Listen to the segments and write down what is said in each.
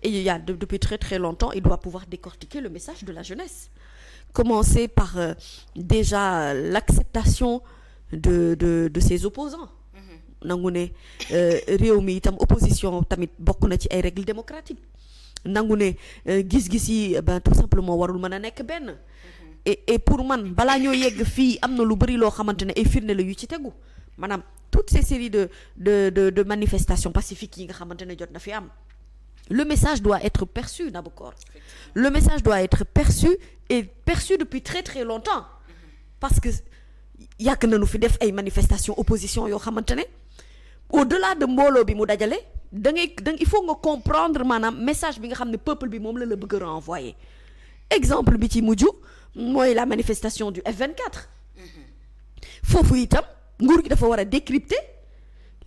Et il y a depuis très très longtemps, il doit pouvoir décortiquer le message de la jeunesse. Commencer par déjà l'acceptation de ses opposants. nangu ne réew mi itam opposition tamit bokk na ci ay règles démocratiques. nangu ne gis-gis yi ben tout simplement warul mën a nekk benn. et pour man balaa ñoo yegg fii am na lu bari loo xamante ne ay firnde la yu ci tegu maanaam toutes ces séries de manifestations pacifiques yi nga xamante ne jot na fi am. Le message doit être perçu, Nabokor. Le message doit être perçu et perçu depuis très très longtemps. Parce que yàgg nañu fi def ay manifestations opposition yoo xamante ne au-delà de mbooloo bi mu dajale il faut nga comprendre maanaam message bi nga xam ne peuple bi moom la bëgg a renvoyer. Exemple bi ci mujj mooy la manifestation du F24. foofu itam nguur gi dafa war a décrypter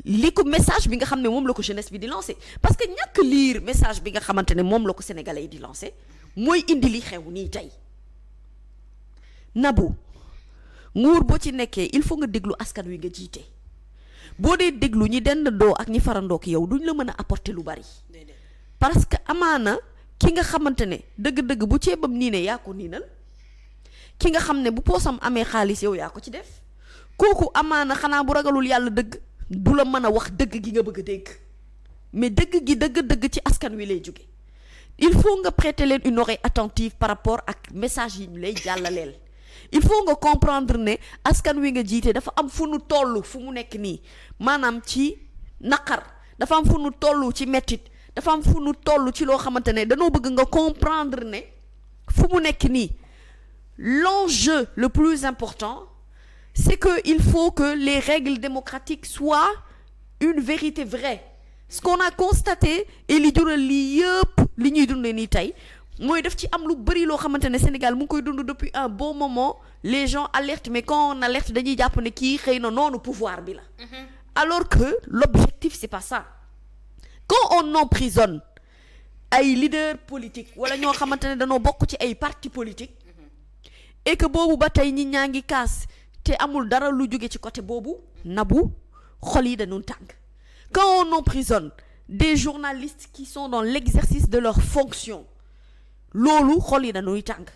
li ko message bi nga xam ne moom la ko jeunesse bi di lancer parce que ñàkk lire message bi nga xamante ne moom la ko sénégalais yi di lancer mooy indi li xew nii tey. Nabou nguur boo ci nekkee il faut nga déglu askan wi nga jiite boo dee déglu ñi dendandoo ak ñi farandoo ak yow duñ la mën a apporter lu bari parce que amaana ki nga xamante ne dëgg-dëgg bu ceebam nii ne yaa ko niinal ki nga xam ne bu poosam amee xaalis yow yaa ko ci def kooku amaana xanaa bu ragalul yàlla dëgg du la mën a wax dëgg gi nga bëgg a dégg mais dëgg gi dëgg ci askan wi lay jóge il faut nga prêter leen une oreille attentive par rapport ak message yi ñu lay jàllaleel il faut nga comprendre ne askan wi nga jiite dafa am fu nu toll fu mu nekk nii maanaam ci naqar dafa am fu nu toll ci mettit dafa am fu nu toll ci loo xamante ne danoo bëgg nga comprendre ne fu mu nekk nii l'enjeu le plus important c'est que il faut que les règles démocratiques soient une vérité vraie ce qu'on a constaté et li jural lii yëpp li ñuy dundee nii tey mooy def ci am lu bari loo xamante ne Sénégal mu ngi koy dund depuis un bon moment les gens alertent mais quand on alerte dañuy jàpp ne kii xëy na noonu pouvoir bi la alors que l'objectif c'est pas ça quand on emprisonne ay leaders politiques wala ñoo xamante ne dañoo bokk ci ay partis politiques et que boobu ba tey ñi ñaa ngi kaas te amul dara lu jóge ci côté boobu Nabou xol yi dañu tàng quand on emprisonne des journalistes qui sont dans l'exercice de leur fonction loolu xol yi dañuy tàng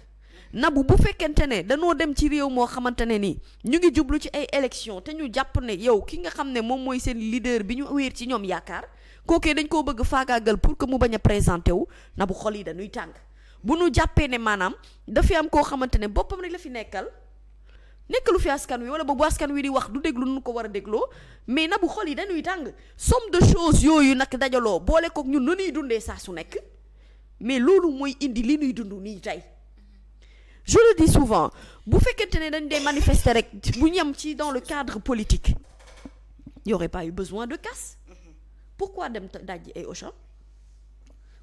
Nabou bu fekkente ne dañoo dem ci réew moo xamante ne ni ñu ngi jublu ci ay élections te ñu jàpp ne yow ki nga xam ne moom mooy seen leader bi ñu wéer ci ñoom yaakaar kookee dañ koo bëgg faagaagal pour que mu bañ a présenté wu Nabou xol yi dañuy tàng bu nu jàppee ne maanaam dafay am koo xamante ne boppam rek la fi nekkalu fi askan wi wala boobu askan wi di wax du déglu nu ko war a dégloo mais Nabou xol yi dañuy tàng somme de choses yooyu nag dajaloo boole kook ñun nu ñuy dundee saa su nekk mais loolu mooy indi li ñuy dund nii tey je le dis souvent bu fekkente ne dañ dee manifester rek bu ñam ci dans le cadre politique il y aurait pas eu besoin de casse pourquoi dem dajji ay Auchan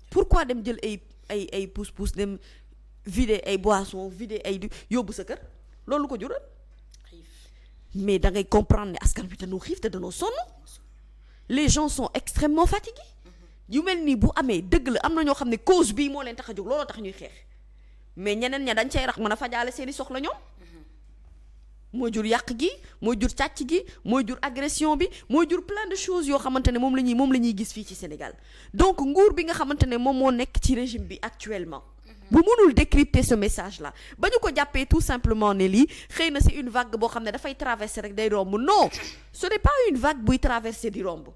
pourquoi dem jël ay pousse-pousse dem vider ay boissons vider ay yóbbu sa kër loolu ko jural mais da ngay comprendre ne askan bi dañoo xiif te dañoo sonn les gens sont extrêmement fatigués yu mel nii bu amee dëgg la am na ñoo xam ne cause bii moo leen tax a jóg looloo tax ñuy xeex mais ñeneen ña dañ cay rax mën a fajaale seeni soxla ñoom mooy jur yàq gi mooy jur càcc gi mooy jur agression bi mooy jur plein de choses yoo xamante ne moom la ñuy gis fii ci Sénégal donc nguur bi nga xamante ne moom moo nekk ci régime bi actuellement bu mënul décrypter ce message là ba ñu ko jàppee tout simplement ne lii xëy na c'est une vague boo xam ne dafay traverser rek day romb non ce n'est pas une vague buy traverser di romb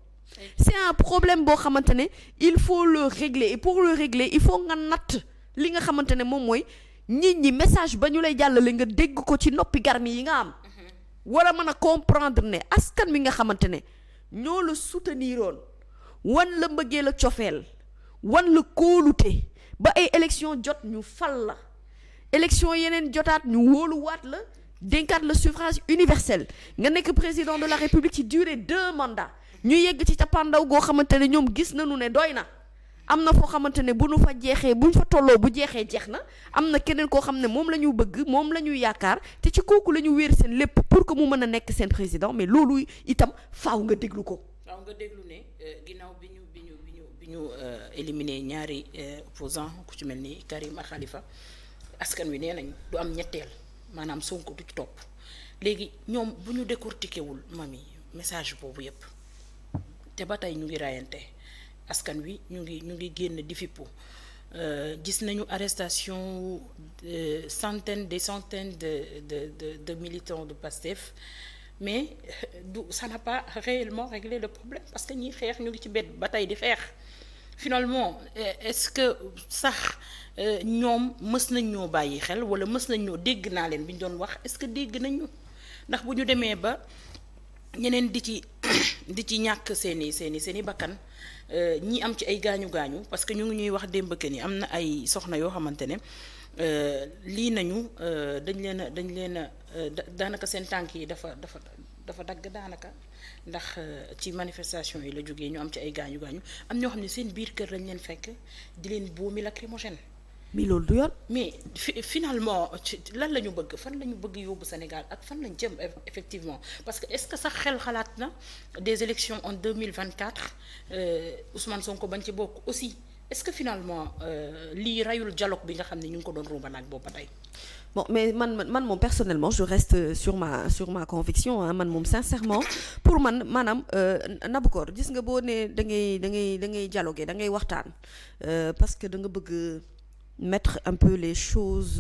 c'est un problème boo xamante ne il faut le régler et pour le régler il faut nga natt li nga xamante ne moom mooy nit ñi message ba ñu lay jàllale nga dégg ko ci noppi garmi yi nga am war a mën a comprendre ne askan wi nga xamante ne ñoo la souteniroon wan la mbëggee la cofeel wan la kóolute ba ay élection jot ñu fal la élection yeneen jotaat ñu wóoluwaat la dénkaat le suffrage universel nga nekk président de la République ci durée 2 mandats ñu yegg ci cappaandaw goo xamante ne ñoom gis nañu ne doy na am na foo xamante ne bu nu fa jeexee buñ fa tolloo bu jeexee jeex na am na keneen koo xam ne moom la ñu bëgg moom la ñu yaakaar te ci kooku la ñu wéer seen lépp pour que mu mën a nekk seen président mais loolu itam faaw nga déglu ko. faaw nga déglu ne ginnaaw bi ñu éliminé ñaari opposant ku ci mel ni Karim ak Khalifa askan wi nee nañ du am ñetteel maanaam Sonko du ci topp léegi ñoom bu ñu décortiqué wul mami message boobu yépp te ba tey ñu ngi rayante askan wi ñu ngi génn di fippu gis nañu arrestation des centaines de militants de PASTEF mais ça n'a pas réellement réglé le problème parce que ñiy xeex ñu ngi ci mbedd ba tey di xeex finalement est-ce que sax ñoom mës nañ ñoo bàyyi xel wala mës nañ ñoo dégg naa leen bi ñu doon wax est-ce que dégg nañ ñu ndax bu ñu demee ba ñeneen di ci ñàkk seeni bakkan ñi am ci ay gaañu parce que ñu ngi ñuy wax démb que ni am na ay soxna yoo xamante ne lii nañu dañ leen a daanaka seen tànk yi dafa dagg daanaka ndax ci manifestation yi la jógee ñu am ci ay gaañu am ñoo xam ne seen biir kër lañ leen fekk di leen boomi lacrymogène. mais loolu du yoon. mais finalement lan la ñu bëgg fan la ñu bëgg yóbbu Sénégal ak fan lañ jëm effectivement parce que est-ce que sax xel xalaat na des élections en 2024 Ousmane Sonko bañ ci bokk aussi est-ce que finalement lii rayul dialogue bi nga xam ne ñu ngi ko doon rumbanaak boobu ba tey. Bon mais man moom personnellement je reste sur ma conviction man moom sincèrement pour man maanaam Naboucor gis nga boo nee da ngay dialoguer da ngay waxtaan parce que da nga bëgg mettre un peu les choses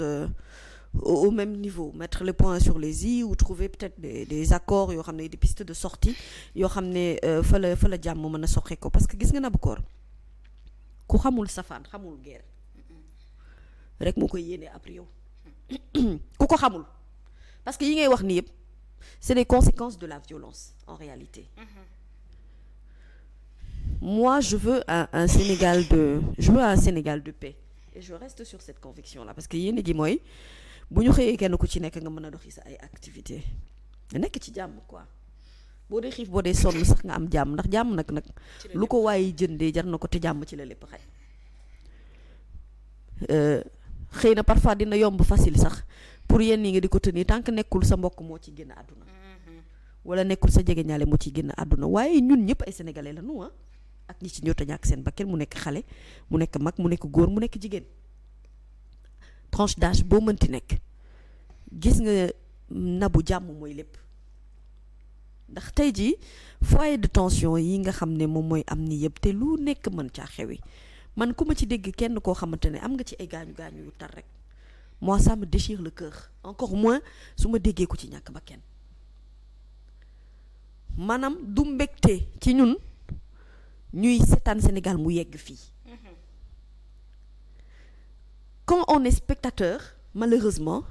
au même niveau, mettre les points sur les i ou trouver peut-être des accords yoo xam ne des pistes de sortie yoo xam ne fa la jàmm mën a soqe ko parce que gis nga Naboucor ku xamul safaan xamul guerre rek moo koy yéene après yow ku ko xamul parce que yi ngay wax ni yëpp c'est des conséquences de la violence en réalité. Moi je veux un Sénégal de paix et je reste sur cette conviction là parce que yéen gi mooy bu ñu xëyee kenn ku ci nekk nga mën a doxi sa ay activités nekk ci jàmm quoi boo dee xiif boo dee sonn sax nga am jàmm ndax jàmm nag lu ko waaye jëndee jar na ko te jàmm ci la lépp xëy xëy na parfois dina yomb facile sax pour yenn yi nga di ko tenir tant que nekkul sa mbokk moo ci génn àdduna wala nekkul sa jegeñaale moo ciy génn àdduna waaye ñun ñëpp ay sénégalais la nu ak ñi ci ñoo ta ñàkk seen bakkan mu nekk xale mu nekk mag mu nekk góor mu nekk jigéen tranche d'âge boo mënti nekk gis nga nabu jàmm mooy lépp ndax tey jii foyer de tension yi nga xam ne moom mooy am ni yëpp te lu nekk mën caa xewi man ku ma ci dégg kenn koo xamante ne am nga ci ay gaañu yu tar rek moi ça me déchire le cœur encore moins su ma déggee ko ci ñàkk bakkan maanaam du mbégte ci ñun ñuy seetaan Sénégal mu yegg fii quand on est spectateur malheureusement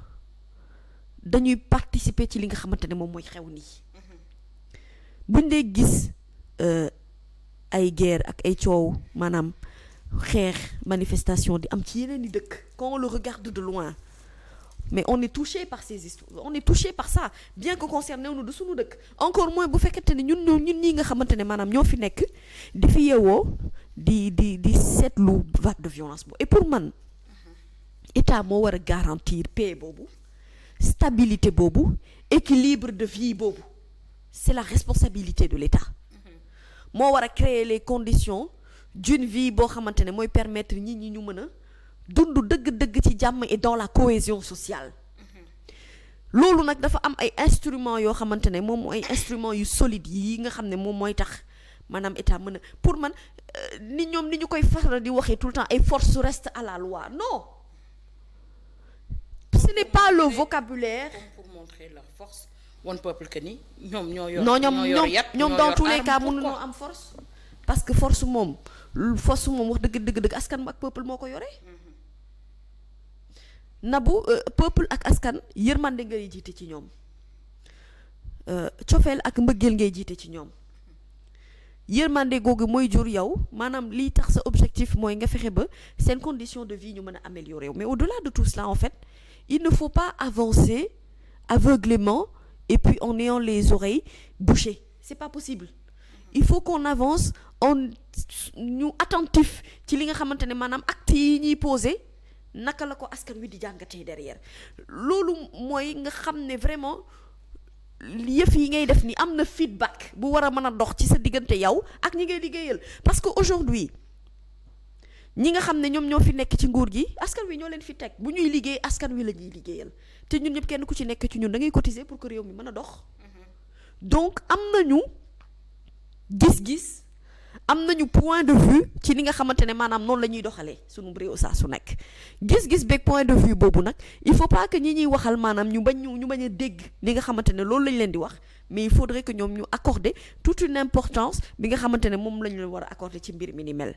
dañuy participer ci li nga xamante ne moom mooy xew nii buñ dee gis ay guerre ak ay coow maanaam xeex manifestation di am ci yeneen i dëkk quand on le regarde de loin mais on est touché par ces histoires on est touché par ça bien que concerné wu du suñu dëkk encore moins bu fekkente ne ñun ñii nga xamante ne maanaam ñoo fi nekk di fi yeewoo di seetlu vague de violence boobu et pour man état moo war a garantir paix boobu stabilité boobu équilibre de vie boobu c'est la responsabilité de l'état moo war a créer les conditions d'une vie boo xamante ne mooy permettre ñi ñu mën a dund dëgg-dëgg ci jàmm et dans la cohésion sociale loolu nag dafa am ay instruments yoo xamante ne moom mooy instruments yu solides yi nga xam ne moom mooy tax maanaam état mën a pour man ni ñu koy faral di waxee tout le temps ay forces restent à la loi non ce n'est pas le vocabulaire pour montrer leur force one peuple que ni ñoom ñoo yor ñoom dans tous les cas mënuñoo am force parce que force moom wax dëgg askan ak peuple moo ko yore nabu peuple ak askan yërmande ngay jiite ci ñoom cofeel ak mbëggeel ngay jiite ci ñoom yërmande googu mooy jur yow maanaam lii tax sa objectif mooy nga fexe ba seen condition de vie ñu mën a améliorer mais au-delà de tout cela en fait il ne faut pas avancer aveuglément et puis en ayant les oreilles bouchées c'est pas possible il faut qu'on avance en ñu attentif ci li nga xamante ne maanaam actes yi ñuy poser naka la ko askan wi di jàngatee derrière loolu mooy nga xam ne vraiment yëf yi ngay def ni am na feedback bu war a mën a dox ci sa diggante yow ak ñi ngay liggéeyal parce que aujourd'hui ñi nga xam ne ñoom ñoo fi nekk ci nguur gi askan wi ñoo leen fi teg bu ñuy liggéey askan wi la ñuy liggéeyal te ñun ñëpp kenn ku ci nekk ci ñun da ngay cotiser pour que réew mi mën a dox donc am nañu gis-gis am nañu point de vue ci li nga xamante ne maanaam noonu la ñuy doxalee sunu réew saa su nekk gis-gis beeg point de vue boobu nag il faut pas que ñi ñuy waxal maanaam ñu bañ a dégg li nga xamante ne loolu lañ leen di wax mais il faudrait que ñoom ñu accorder toute une importance bi nga xamante ne moom la ñu leen war a accorder ci mbir mi ni mel.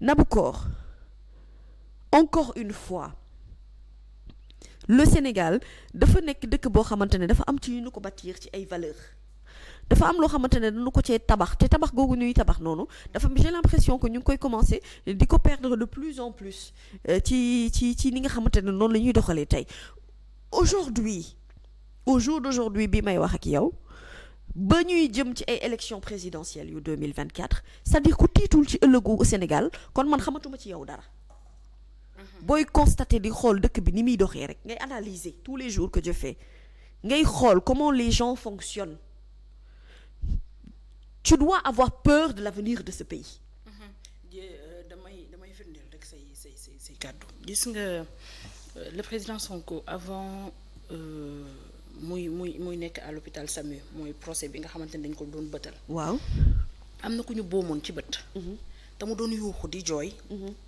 Naboucor encore une fois le Sénégal dafa nekk dëkk boo xamante ne dafa am ci ñu ko bâtir ci ay valeurs. dafa am loo xamante ne dañu ko cee tabax te tabax googu ñuy tabax noonu dafa j'ai l'impression que ñu ngi koy commencer di ko perdre de plus en plus ci ni nga xamante ne noonu la ñuy doxalee tey aujourd'hui au jour d'aujourd'hui bi may wax ak yow ba ñuy jëm ci ay élections présidentielles yu 2024 c'est-à-dire ku tiitul ci ëllëgu Sénégal kon man xamatuma ci yow dara booy constater di xool dëkk bi ni muy doxee rek ngay analyser tous les jours que je fais ngay xool comment les gens fonctionnent. Tu dois avoir peur de l'avenir de ce pays. damay firndeel rek say kàddu gis nga le président Sonko avant muy nekk à l'hôpital SAMU mooy procès bi nga xamante ne dañ ko doon bëtal. waaw am na ku ñu boomoon ci bët. te mu doon yuuxu di jooy.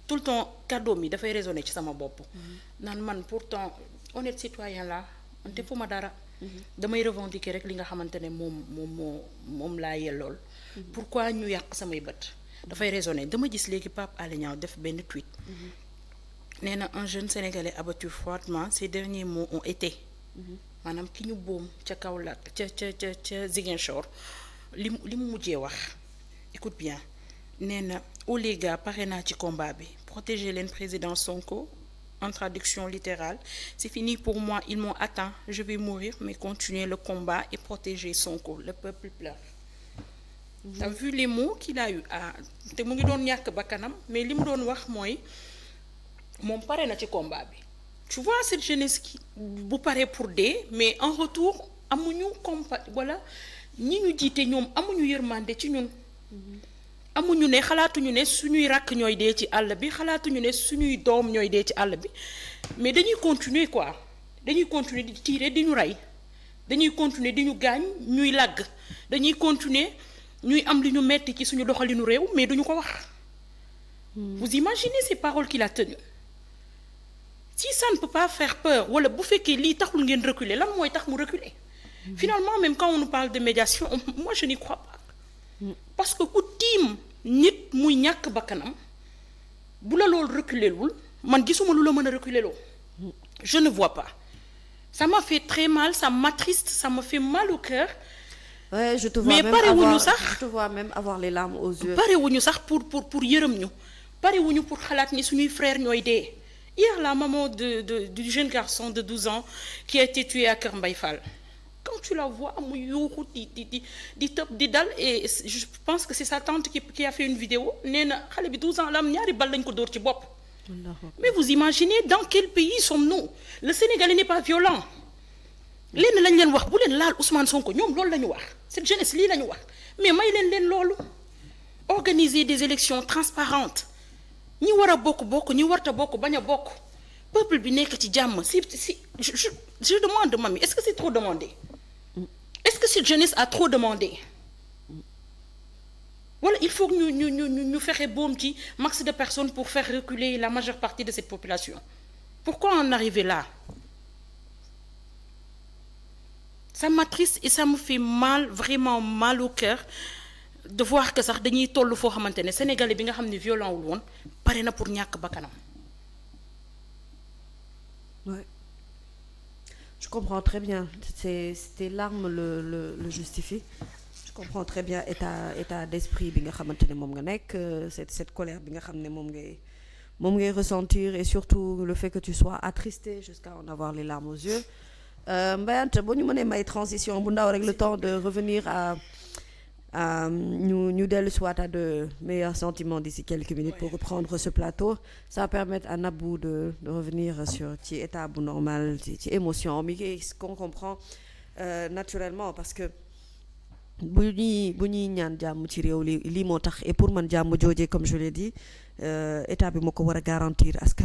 tout le temps kàddoom yi dafay résonner ci sama bopp. naan man pourtant honnête citoyen la man te fu ma dara. damay revendiquer rek li nga xamante ne moom laa yellool. pourquoi ñu yàq samay bët. dafay raisonner dama gis léegi Pape Alé Niang def benn tweet. nee na un jeune sénégalais abattu froidement ces derniers mots ont été. maanaam ki ñu boom ca Kaolack ca Ziguinchor li mu mujjee wax. écoute bien nee na oh les gars pare naa ci combat bi protéger leen président Sonko. En traduction littérale, c'est fini pour moi, ils m'ont atteint, je vais mourir, mais continuer le combat et protéger Sonko. Le peuple pleure. T'as vu les mots qu'il a eu te mu ngi doon ñàkk bakkanam mais li mu doon wax mooy moom pare na ci combat bi. Tu vois cette jeunesse qui bu paree pour dee mais en retour amuñu wala ñi ñu jiite ñoom amuñu yërmande ci ñun. amuñu ne xalaatuñu ne suñuy rakk ñooy dee ci àll bi xalaatuñu ne suñuy doom ñooy dee ci àll bi mais dañuy continuer quoi dañuy continuer di tirer di ñu rey dañuy continuer di ñu gaañ ñuy làgg dañuy continuer ñuy am li ñu metti ci suñu doxalinu réew mais duñu ko wax. Vous imaginez ces paroles qu'il a tenues si ça ne peut pas faire peur wala bu fekkee lii taxul ngeen reculer lan mooy tax mu reculer. Finalement même quand on nous parle de médiation moi je n'y crois pas. Parce que ku tiim nit muy ñàkk bakkanam bu la loolu reculer wul man gisuma lu la mën a reculer loo je ne vois pas ça m'a fait très mal ça m'attriste ça me fait mal au cœur. Ouais, je te vois mais parewuñu sax je te vois même avoir les larmes aux yeux. parewuñu sax pour yërëm ñu parewuñu pour xalaat ni suñuy frères ñooy dee. Hier la maman du jeune garçon de 12 ans qui a été tué à Kër Mbaye Fall. Quand tu la vois mu yuuxu di tëb di dal et je pense que c'est sa tante qui a fait une vidéo nee na xale bi 12 ans la am ñaari bal lañ ko dóor ci bopp. Mais vous imaginez dans quel pays sommes-nous? Le Sénégalais n'est pas violent. Lenn lañ leen wax bu leen laal Ousmane Sonko ñoom loolu la ñu wax cette jeunesse lii la ñu wax mais may leen loolu organiser des élections transparentes ñi war a bokk ñi warta bokk bañ a bokk peuple bi nekk ci jàmm si je demande Mamy est-ce que c'est trop demandé? Est-ce que cette jeunesse a trop demandé? Voilà, il faut que ñu fexe boom ci max de personnes pour faire reculer la majeure partie de cette population. Pourquoi en arriver là? Ça m'attriste et ça me fait mal, vraiment mal au cœur de voir que sax dañuy toll foo xamante ne Sénégalais bi nga xam ne violent wul woon pare na pour ñàkk bakkanam. Ouais. Je comprends très bien. Tes larmes le justifient. Je comprends très bien état d'esprit bi nga xamante ne moom nga nekk cette colère bi nga xam ne moom ngay ressentir et surtout le fait que tu sois attristé jusqu'à en avoir les larmes aux yeux. Mbayante boo ñu mënee may transition bu ndaw rek le temps de revenir à ñu dellu soit à de meilleurs sentiments d'ici quelques minutes pour reprendre ce plateau. Ça va permettre à Nabou de revenir sur ci état bu normal ci émotion mi qu'on comprend naturellement parce que bu ñuy ñaan jàmm ci réew lii moo tax et pour man jàmm joojee comme je l'ai dit état bi moo ko war a garantir askan